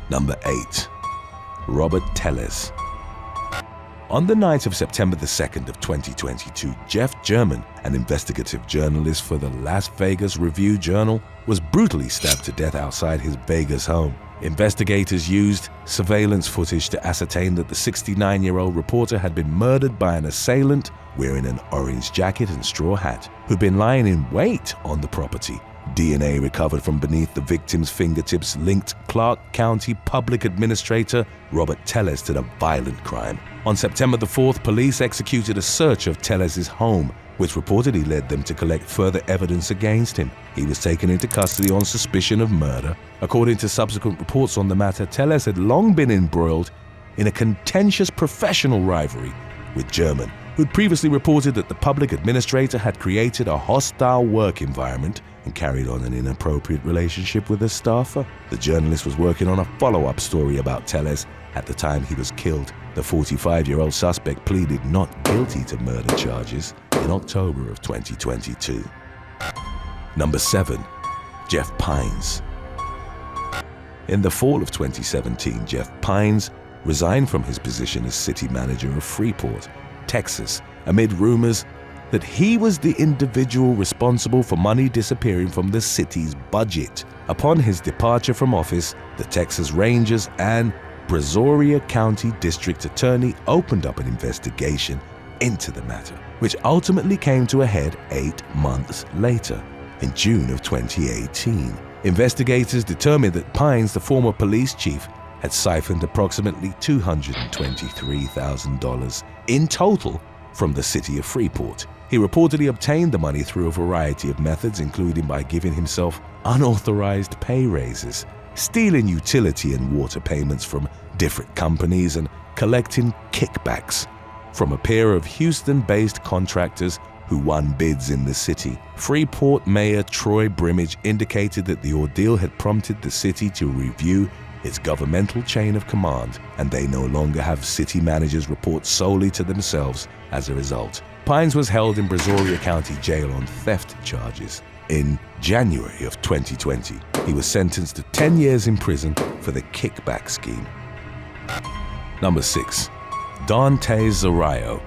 Number 8. Robert Tellez. On the night of September the 2nd of 2022, Jeff German, an investigative journalist for the Las Vegas Review-Journal, was brutally stabbed to death outside his Vegas home. Investigators used surveillance footage to ascertain that the 69-year-old reporter had been murdered by an assailant wearing an orange jacket and straw hat, who'd been lying in wait on the property. DNA recovered from beneath the victim's fingertips linked Clark County Public Administrator Robert Tellez to the violent crime. On September the 4th, police executed a search of Tellez's home, which reportedly led them to collect further evidence against him. He was taken into custody on suspicion of murder. According to subsequent reports on the matter, Tellez had long been embroiled in a contentious professional rivalry with German, who'd previously reported that the public administrator had created a hostile work environment and carried on an inappropriate relationship with a staffer. The journalist was working on a follow-up story about Tellez at the time he was killed. The 45-year-old suspect pleaded not guilty to murder charges in October of 2022. Number 7. Jeff Pines. In the fall of 2017, Jeff Pines resigned from his position as city manager of Freeport, Texas, amid rumors that he was the individual responsible for money disappearing from the city's budget. Upon his departure from office, the Texas Rangers and Brazoria County District Attorney opened up an investigation into the matter, which ultimately came to a head 8 months later, in June of 2018. Investigators determined that Pines, the former police chief, had siphoned approximately $223,000 in total from the city of Freeport. He reportedly obtained the money through a variety of methods, including by giving himself unauthorized pay raises, stealing utility and water payments from different companies, and collecting kickbacks from a pair of Houston-based contractors who won bids in the city. Freeport Mayor Troy Brimage indicated that the ordeal had prompted the city to review its governmental chain of command, and they no longer have city managers report solely to themselves as a result. Pines was held in Brazoria County Jail on theft charges. In January of 2020, he was sentenced to 10 years in prison for the kickback scheme. Number 6. Dante Zarayo.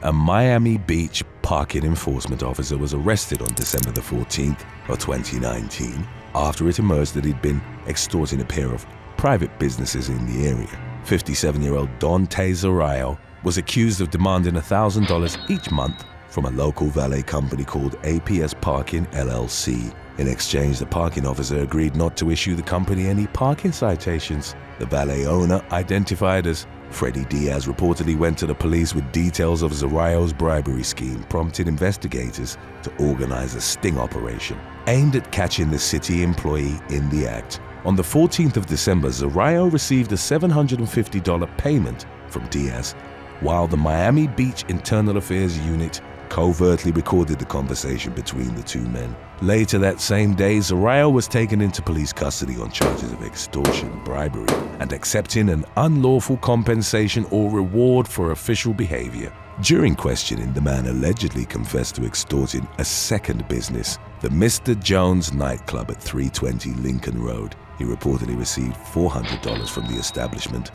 A Miami Beach parking enforcement officer was arrested on December the 14th of 2019 after it emerged that he'd been extorting a pair of private businesses in the area. 57-year-old Dante Zarayo was accused of demanding $1,000 each month from a local valet company called APS Parking LLC. In exchange, the parking officer agreed not to issue the company any parking citations. The valet owner, identified as Freddie Diaz, reportedly went to the police with details of Zarayo's bribery scheme, prompting investigators to organize a sting operation aimed at catching the city employee in the act. On the 14th of December, Zarayo received a $750 payment from Diaz, while the Miami Beach Internal Affairs Unit covertly recorded the conversation between the two men. Later that same day, Zarayo was taken into police custody on charges of extortion, bribery, and accepting an unlawful compensation or reward for official behavior. During questioning, the man allegedly confessed to extorting a second business, the Mr. Jones nightclub at 320 Lincoln Road. He reportedly received $400 from the establishment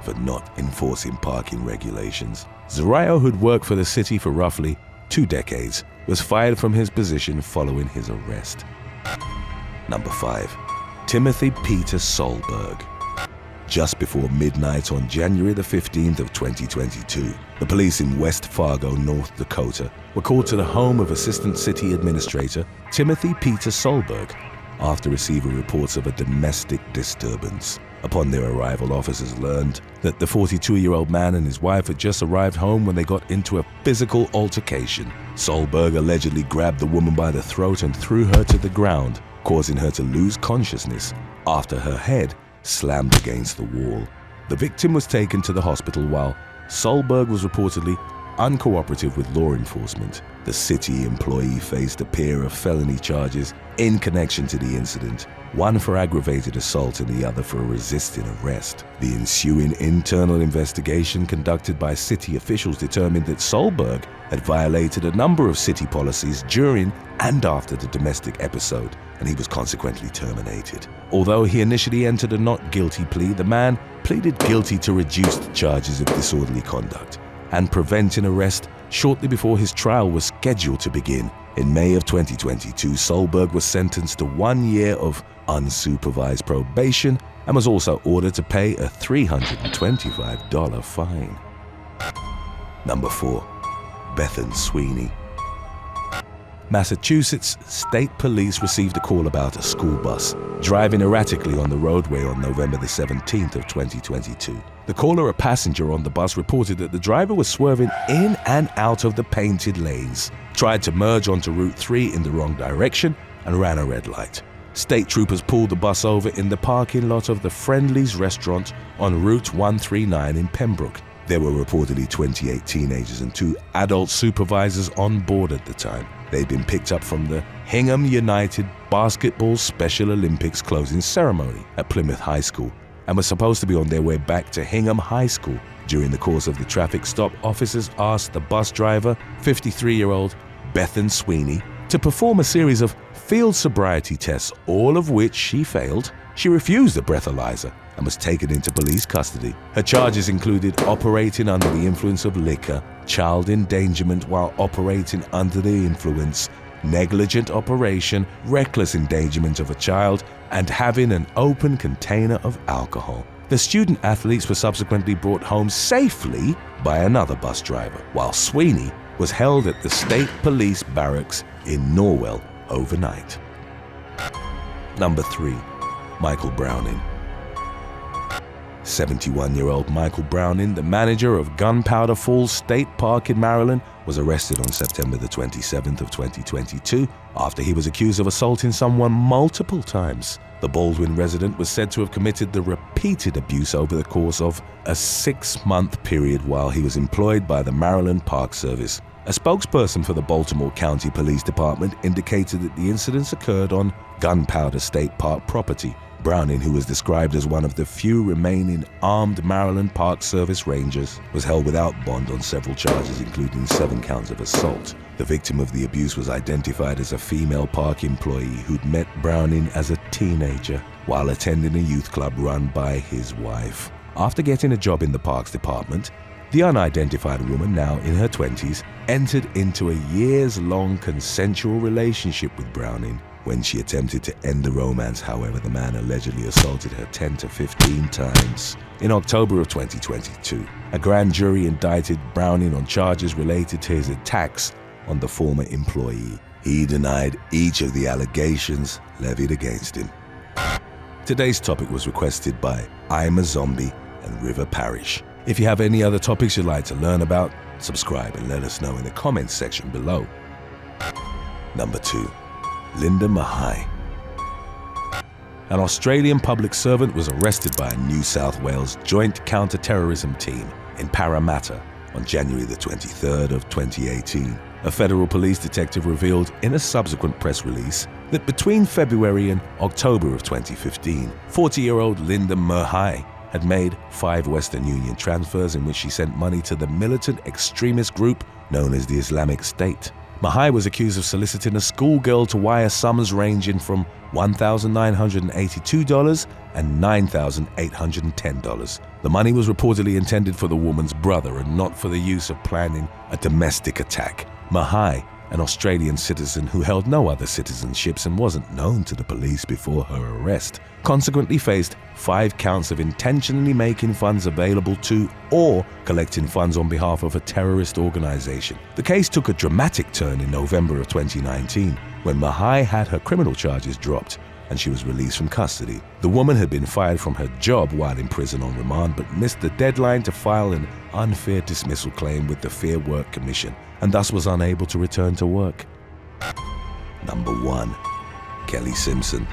for not enforcing parking regulations. Zarayo, who'd worked for the city for roughly 2 decades, was fired from his position following his arrest. Number 5. Timothy Peter Solberg. Just before midnight on January the 15th of 2022, the police in West Fargo, North Dakota, were called to the home of Assistant City Administrator Timothy Peter Solberg after receiving reports of a domestic disturbance. Upon their arrival, officers learned that the 42-year-old man and his wife had just arrived home when they got into a physical altercation. Solberg allegedly grabbed the woman by the throat and threw her to the ground, causing her to lose consciousness after her head slammed against the wall. The victim was taken to the hospital while Solberg was reportedly uncooperative with law enforcement. The city employee faced a pair of felony charges in connection to the incident, one for aggravated assault and the other for resisting arrest. The ensuing internal investigation conducted by city officials determined that Solberg had violated a number of city policies during and after the domestic episode, and he was consequently terminated. Although he initially entered a not guilty plea, the man pleaded guilty to reduced charges of disorderly conduct and preventing arrest shortly before his trial was scheduled to begin. In May of 2022, Solberg was sentenced to 1 year of unsupervised probation and was also ordered to pay a $325 fine. Number 4. Bethan Sweeney. Massachusetts State Police received a call about a school bus driving erratically on the roadway on November the 17th of 2022. The caller, a passenger on the bus, reported that the driver was swerving in and out of the painted lanes, tried to merge onto Route 3 in the wrong direction, and ran a red light. State troopers pulled the bus over in the parking lot of the Friendly's restaurant on Route 139 in Pembroke. There were reportedly 28 teenagers and 2 adult supervisors on board at the time. They'd been picked up from the Hingham United Basketball Special Olympics closing ceremony at Plymouth High School and were supposed to be on their way back to Hingham High School. During the course of the traffic stop, officers asked the bus driver, 53-year-old Bethan Sweeney, to perform a series of field sobriety tests, all of which she failed. She refused a breathalyzer and was taken into police custody. Her charges included operating under the influence of liquor, child endangerment while operating under the influence, negligent operation, reckless endangerment of a child, and having an open container of alcohol. The student athletes were subsequently brought home safely by another bus driver, while Sweeney was held at the State Police Barracks in Norwell overnight. Number 3. Michael Browning. 71-year-old Michael Browning, the manager of Gunpowder Falls State Park in Maryland, was arrested on September the 27th of 2022 after he was accused of assaulting someone multiple times. The Baldwin resident was said to have committed the repeated abuse over the course of a 6-month period while he was employed by the Maryland Park Service. A spokesperson for the Baltimore County Police Department indicated that the incidents occurred on Gunpowder State Park property. Browning, who was described as one of the few remaining armed Maryland Park Service Rangers, was held without bond on several charges, including 7 counts of assault. The victim of the abuse was identified as a female park employee who'd met Browning as a teenager while attending a youth club run by his wife. After getting a job in the Parks Department, the unidentified woman, now in her 20s, entered into a years-long consensual relationship with Browning. When she attempted to end the romance, however, the man allegedly assaulted her 10 to 15 times. In October of 2022, a grand jury indicted Browning on charges related to his attacks on the former employee. He denied each of the allegations levied against him. Today's topic was requested by I'm a Zombie and River Parish. If you have any other topics you'd like to learn about, subscribe and let us know in the comments section below. Number 2. Linda Mahai. An Australian public servant was arrested by a New South Wales joint counter-terrorism team in Parramatta on January the 23rd of 2018. A federal police detective revealed in a subsequent press release that between February and October of 2015, 40-year-old Linda Mahai had made 5 Western Union transfers in which she sent money to the militant extremist group known as the Islamic State. Mahai was accused of soliciting a schoolgirl to wire sums ranging from $1,982 and $9,810. The money was reportedly intended for the woman's brother and not for the use of planning a domestic attack. Mahai, an Australian citizen who held no other citizenships and wasn't known to the police before her arrest, consequently faced 5 counts of intentionally making funds available to or collecting funds on behalf of a terrorist organization. The case took a dramatic turn in November of 2019 when Mahai had her criminal charges dropped and she was released from custody. The woman had been fired from her job while in prison on remand but missed the deadline to file an unfair dismissal claim with the Fair Work Commission and thus was unable to return to work. Number 1. Kelly Simpson.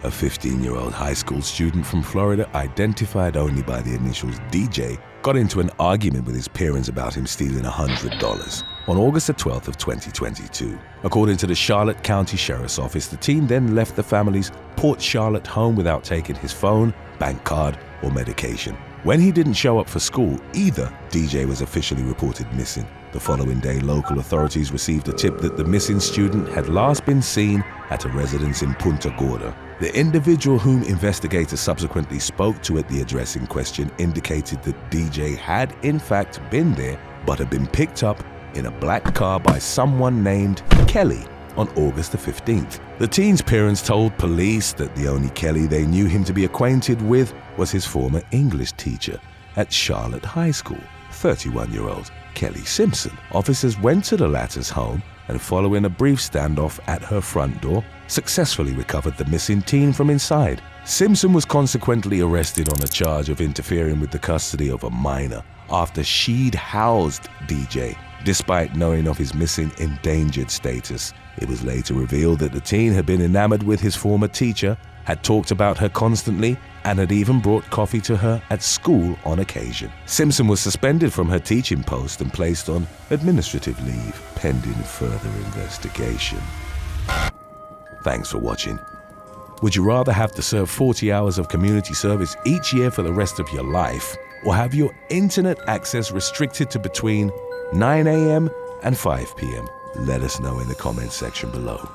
A 15-year-old high school student from Florida, identified only by the initials DJ, got into an argument with his parents about him stealing $100. on August the 12th of 2022. According to the Charlotte County Sheriff's Office, the teen then left the family's Port Charlotte home without taking his phone, bank card, or medication. When he didn't show up for school either, DJ was officially reported missing. The following day, local authorities received a tip that the missing student had last been seen at a residence in Punta Gorda. The individual whom investigators subsequently spoke to at the address in question indicated that DJ had in fact been there, but had been picked up in a black car by someone named Kelly on August the 15th. The teen's parents told police that the only Kelly they knew him to be acquainted with was his former English teacher at Charlotte High School, 31-year-old Kelly Simpson. Officers went to the latter's home and, following a brief standoff at her front door, successfully recovered the missing teen from inside. Simpson was consequently arrested on a charge of interfering with the custody of a minor after she'd housed DJ, despite knowing of his missing endangered status. It was later revealed that the teen had been enamored with his former teacher, had talked about her constantly, and had even brought coffee to her at school on occasion. Simpson was suspended from her teaching post and placed on administrative leave pending further investigation. Thanks for watching. Would you rather have to serve 40 hours of community service each year for the rest of your life, or have your internet access restricted to between 9 a.m. and 5 p.m.? Let us know in the comments section below.